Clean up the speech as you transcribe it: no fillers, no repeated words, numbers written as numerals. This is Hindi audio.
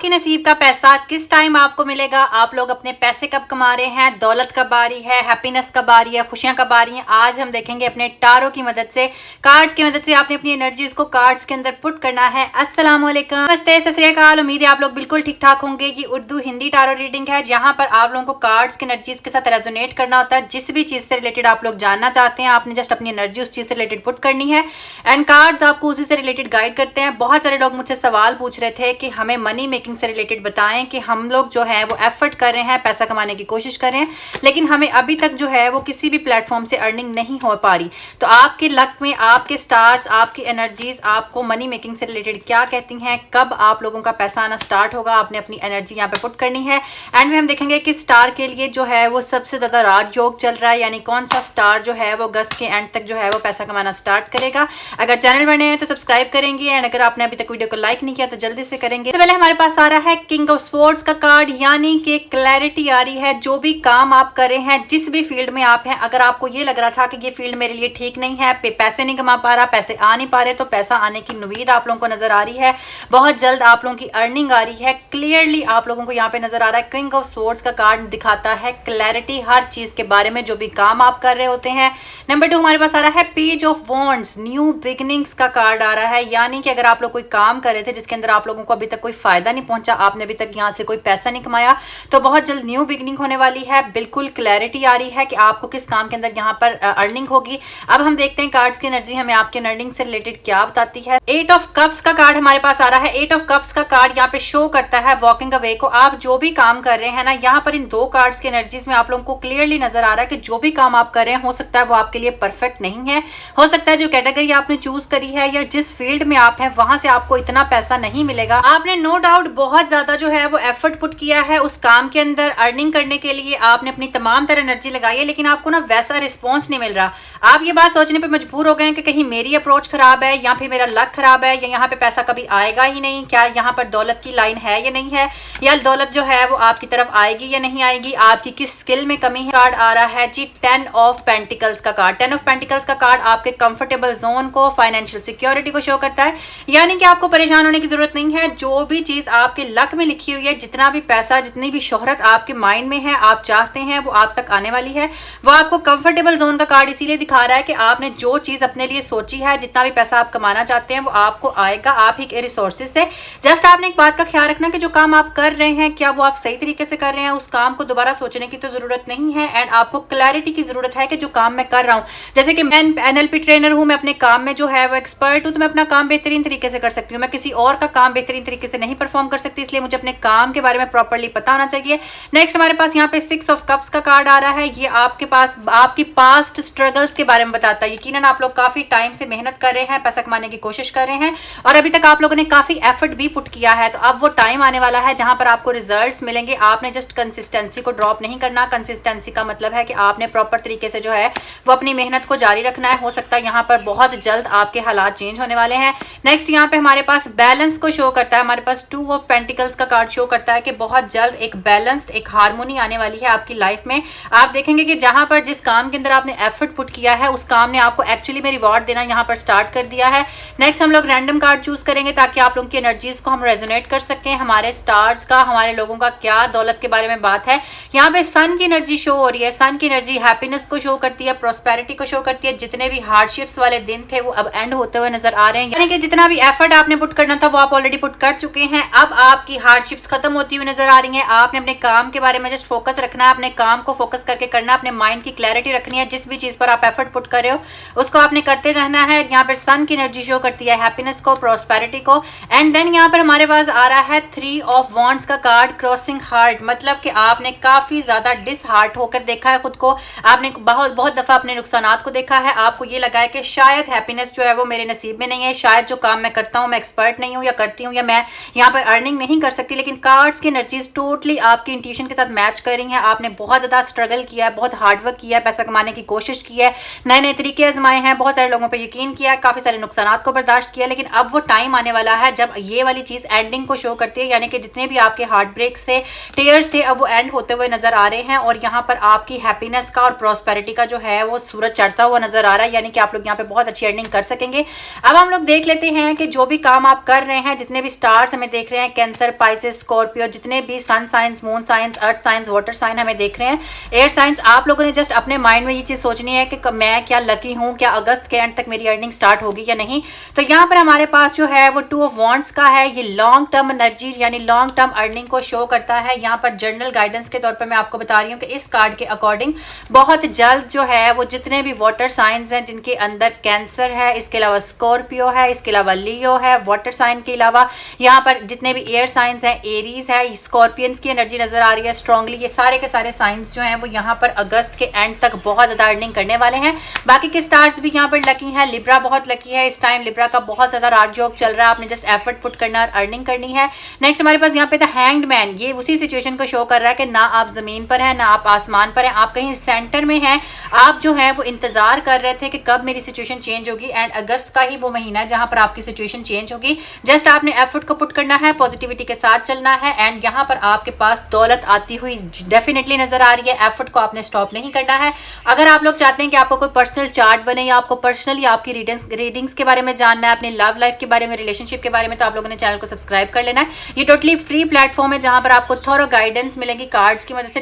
आपके नसीब का पैसा किस टाइम आपको मिलेगा, आप लोग अपने पैसे कब कमा रहे हैं, दौलत कब आ रही है, हैप्पीनेस कब आ रही है, खुशियां कब आ रही हैं। आज हम देखेंगे अपने टारो की मदद से, कार्ड्स की मदद से आपने अपनी एनर्जी उसको कार्ड्स के अंदर पुट करना है। अस्सलाम वालेकुम, नमस्ते, सत श्री अकाल। उम्मीद है आप लोग बिल्कुल ठीक ठाक होंगे। ये उर्दू हिंदी टारो रीडिंग है जहां पर आप लोगों को कार्ड्स की एनर्जीज के साथ रेजोनेट करना होता है। जिस भी चीज से रिलेटेड आप लोग जानना चाहते हैं आपने जस्ट अपनी एनर्जी उस चीज से रिलेटेड पुट करनी है एंड कार्ड्स आपको उसी से रिलेटेड गाइड करते हैं। बहुत सारे लोग मुझसे सवाल पूछ रहे थे कि हमें मनी मेकिंग से रिलेटेड बताएं कि हम लोग जो है वो एफर्ट कर रहे हैं, पैसा कमाने की कोशिश कर रहे हैं, लेकिन हमें अभी तक जो है वो किसी भी प्लेटफॉर्म से अर्निंग नहीं हो पा रही। तो आपके लक में आपके स्टार्स, आपकी एनर्जीज आपको मनी मेकिंग से रिलेटेड क्या कहती हैं, कब आप लोगों का पैसा आना स्टार्ट होगा, आपने अपनी एनर्जी यहाँ पे पुट करनी है। एंड में हम देखेंगे कि स्टार के लिए जो है वो सबसे ज्यादा राजयोग चल रहा है, यानी कौन सा स्टार जो है वो अगस्त के एंड तक जो है वो पैसा कमाना स्टार्ट करेगा। अगर चैनल बने हैं तो सब्सक्राइब करेंगे एंड अगर आपने अभी तक वीडियो को लाइक नहीं किया तो जल्दी से करेंगे। तो पहले हमारे पास आ रहा है किंग ऑफ स्पोर्ट्स का कार्ड, यानी कि क्लैरिटी आ रही है। जो भी काम आप कर रहे हैं, जिस भी फील्ड में आप हैं, अगर आपको ये लग रहा था कि ये फील्ड मेरे लिए ठीक नहीं है, पैसे नहीं कमा पा रहा, पैसे आ नहीं पा रहे, तो पैसा आने की उम्मीद आप लोगों को नजर आ रही है। बहुत जल्द आप लोगों की अर्निंग आ रही है। क्लियरली आप लोगों को यहाँ पे नजर आ रहा है। किंग ऑफ स्पोर्ट्स का कार्ड दिखाता है क्लैरिटी हर चीज के बारे में, जो भी काम आप कर रहे होते हैं। नंबर 2 हमारे पास आ रहा है page of wands, new beginnings का कार्ड आ रहा है, यानी कि अगर आप लोग कोई काम कर रहे थे जिसके अंदर आप लोगों को अभी तक कोई फायदा नहीं पहुंचा, आपने अभी तक यहाँ से कोई पैसा नहीं कमाया, तो बहुत जल्द न्यू बिगिनिंग होने वाली है। बिल्कुल क्लैरिटी आ रही है कि आपको किस काम के अंदर यहाँ पर अर्निंग होगी। अब हम देखते हैं कार्ड्स की एनर्जी हमें आपके अर्निंग से रिलेटेड क्या बताती है। 8 ऑफ कप्स का कार्ड हमारे पास आ रहा है। 8 ऑफ कप्स का कार्ड यहाँ पे शो करता है वॉकिंग अवे को। आप जो भी काम कर रहे हैं ना, यहाँ पर इन 2 कार्ड्स की एनर्जीज में आप लोगों को क्लियरली नजर आ रहा है कि जो भी काम आप कर रहे हैं हो सकता है वो आपके लिए परफेक्ट नहीं है, हो सकता है जो कैटेगरी आपने चूज करी है या जिस फील्ड में आप हैं वहां से आपको इतना पैसा नहीं मिलेगा। आपने नो डाउट बहुत ज्यादा जो है वो एफर्ट पुट किया है उस काम के अंदर, अर्निंग करने के लिए आपने अपनी तमाम तरह एनर्जी लगाई है, लेकिन आपको ना वैसा रिस्पॉन्स नहीं मिल रहा। आप ये बात सोचने पे मजबूर हो गए हैं कि कहीं मेरी अप्रोच खराब है या फिर मेरा लक खराब है या यहाँ पे पैसा कभी आएगा ही नहीं, क्या यहाँ पर दौलत की लाइन है या नहीं है, या दौलत जो है वो आपकी तरफ आएगी या नहीं आएगी, आपकी किस स्किल में कमी है। कार्ड आ रहा है जी 10 ऑफ पेंटिकल्स का कार्ड। 10 ऑफ पेंटिकल्स का कार्ड आपके कंफर्टेबल जोन को, फाइनेंशियल सिक्योरिटी को शो करता है, यानी कि आपको परेशान होने की जरूरत नहीं है। जो भी चीज आपके लक में लिखी हुई है, जितना भी पैसा, जितनी भी शोहरत आपके माइंड में है, आप चाहते हैं वो आप तक आने वाली है। वो आपको कंफर्टेबल जोन का कार्ड इसीलिए दिखा रहा है कि आपने जो चीज अपने लिए सोची है, जितना भी पैसा आप कमाना चाहते हैं वो आपको आएगा आप ही के रिसोर्सेज से। जस्ट आपने एक बात का ख्याल रखना कि जो काम आप कर रहे हैं क्या वो आप सही तरीके से कर रहे हैं, उस काम को दोबारा सोचने की तो जरूरत नहीं है। एंड आपको क्लैरिटी की जरूरत है कि जो काम मैं कर रहा हूं, जैसे कि मैं एनएलपी ट्रेनर हूं, मैं अपने काम में जो है वो एक्सपर्ट हूं, तो मैं अपना काम बेहतरीन तरीके से कर सकती हूँ। मैं किसी और का काम बेहतरीन तरीके से नहीं परफॉर्म कर सकती, इसलिए मुझे अपने काम के बारे में प्रॉपर्ली पता होना चाहिए। नेक्स्ट हमारे पास यहाँ पे 6 ऑफ कप्स का कार्ड आ रहा है। ये आपके पास आपकी पास्ट स्ट्रगल्स के बारे में बताता है। यकीनन आप लोग काफी टाइम से मेहनत कर रहे हैं, पैसा कमाने की कोशिश कर रहे हैं और अभी तक आप लोगों ने काफी एफर्ट भी पुट किया है। तो अब वो टाइम आने वाला है जहां पर आपको रिजल्ट्स मिलेंगे। आपने जस्ट कंसिस्टेंसी को ड्रॉप नहीं करना। कंसिस्टेंसी का मतलब है कि आपने प्रॉपर तरीके से जो है वो अपनी मेहनत को जारी रखना है। हो सकता है यहाँ पर बहुत जल्द आपके हालात चेंज होने वाले हैं। नेक्स्ट यहाँ पे हमारे पास बैलेंस को शो करता है। हमारे पास 2 ऑफ पेंटिकल्स का कार्ड शो करता है कि बहुत जल्द एक बैलेंस्ड, एक हार्मोनी आने वाली है आपकी लाइफ में। आप देखेंगे कि जहां पर जिस काम के अंदर आपने एफर्ट पुट किया है उस काम ने आपको एक्चुअली में रिवॉर्ड देना यहाँ पर स्टार्ट कर दिया है। नेक्स्ट हम लोग रैंडम कार्ड चूज करेंगे ताकि आप लोगों की एनर्जीज को हम रेजोनेट कर सकें। हमारे स्टार्स का, हमारे लोगों का क्या दौलत के बारे में बात है। यहाँ पे सन की एनर्जी शो हो रही है। सन की एनर्जी हैप्पीनेस को शो करती है, प्रोस्पेरिटी को शो करती है। जितने भी हार्डशिप्स वाले दिन थे वो अब एंड होते हुए नजर आ रहे हैं, यानी कि जितना भी एफर्ट आपने पुट करना था वो आप ऑलरेडी पुट कर चुके हैं। अब आपकी हार्डशिप्स खत्म होती हुई नजर आ रही है। आपने अपने काम के बारे में जस्ट फोकस रखना है, अपने काम को फोकस करके करना, अपने माइंड की क्लैरिटी रखनी है। जिस भी चीज पर आप एफर्ट पुट कर रहे हो उसको आपने करते रहना है। यहाँ पर सन की एनर्जी शो करती है हैप्पीनेस को, प्रोस्पेरिटी को। एंड देन यहाँ पर हमारे पास आ रहा है 3 ऑफ वॉन्ड्स का कार्ड, क्रॉसिंग हार्ट, मतलब कि आपने काफी ज्यादा डिसहार्ट होकर देखा है खुद को। आपने बहुत दफा अपने नुकसानात को देखा है। आपको ये लगा है कि शायद हैप्पीनेस जो है वो मेरे नसीब में नहीं है, शायद जो काम मैं करता हूँ मैं एक्सपर्ट नहीं हूँ या करती हूँ, या मैं यहाँ पर अर्निंग नहीं कर सकती। लेकिन कार्ड्स की एनर्जीज टोटली आपकी इंट्यूशन के साथ मैच कर रही हैं। आपने बहुत ज्यादा स्ट्रगल किया है, बहुत हार्डवर्क किया है, पैसा कमाने की कोशिश की है, नए नए तरीके आजमाए हैं, बहुत सारे लोगों पर यकीन किया है, काफी सारे नुकसानात को बर्दाश्त किया। लेकिन अब वो टाइम आने वाला है जब ये वाली चीज एंडिंग को शो करती है, यानी कि जितने भी आपके हार्ट ब्रेक्स थे, टीयर्स थे, अब वो एंड होते हुए नजर आ रहे हैं। और यहाँ पर आपकी हैप्पीनेस का और प्रॉस्पेरिटी का जो है वो सूरज चढ़ता हुआ नजर आ रहा है, यानी कि आप लोग यहाँ पे बहुत अच्छी अर्निंग कर सकेंगे। अब हम लोग देख लेते हैं कि जो भी काम आप कर रहे हैं, जितने भी स्टार्स हमें देख रहे हैं, कैंसर, पाइसेस, स्कॉर्पियो, जितने भी sun signs, moon signs, earth signs, water sign हमें देख रहे हैं, एयर साइंस, आप लोगों ने जस्ट अपने माइंड में ये चीज सोचनी है कि मैं क्या लकी हूं, क्या अगस्त के एंड तक मेरी अर्निंग स्टार्ट होगी या नहीं। तो यहाँ पर हमारे पास जो है वो 2 ऑफ वॉन्ड्स का है, ये लॉन्ग टर्म एनर्जी यानी लॉन्ग टर्म अर्निंग को शो करता है। यहाँ पर जनरल गाइडेंस के तौर पर मैं आपको बता रही हूँ कि इस कार्ड के अकॉर्डिंग बहुत जल्द जो है वो जितने भी वाटर साइंस हैं जिनके अंदर कैंसर है, इसके अलावा स्कॉर्पियो है, इसके अलावा लियो है, वाटर साइन के अलावा यहाँ पर जितने भी एयर साइंस हैं, एरीज है, स्कॉर्पियंस की एनर्जी नजर आ रही है स्ट्रांगली, ये सारे के सारे साइंस जो हैं वो यहाँ पर अगस्त के एंड तक बहुत ज्यादा अर्निंग करने वाले हैं। बाकी के स्टार्स भी यहाँ पर लकी है। लिब्रा बहुत लकी है इस टाइम, लिब्रा का बहुत ज्यादा राजयोग चल रहा है, आपने जस्ट एफर्ट पुट करना और अर्निंग करनी है। नेक्स्ट हमारे पास यहाँ पे द हैंग्ड मैन, ये उसी सिचुएशन को शो कर रहा है कि ना आप जमीन पर है ना आप आसमान पर है, आप कहीं सेंटर में हैं। आप जो है वो इंतजार कर रहे थे कि कब मेरी सिचुएशन चेंज होगी, एंड अगस्त का ही वो महीना है जहां पर आपकी सिचुएशन चेंज होगी। जस्ट आपने एफर्ट को पुट करना है, पॉजिटिविटी के साथ चलना है, एंड यहाँ पर आपके पास दौलत आती हुई डेफिनेटली नजर आ रही है। एफर्ट को आपने स्टॉप नहीं करना है। अगर आप लोग चाहते हैं कि आपको कोई पर्सनल चार्ट बने या आपको पर्सनली आपकी रीडिंग्स के बारे में जानना है, अपनी लव लाइफ के बारे में, रिलेशनशिप के बारे में, तो आप लोगों ने चैनल को सब्सक्राइब कर लेना है। ये टोटली फ्री प्लेटफॉर्म है जहां पर आपको थोड़ा गाइडेंस मिलेगी कार्ड्स की मदद से।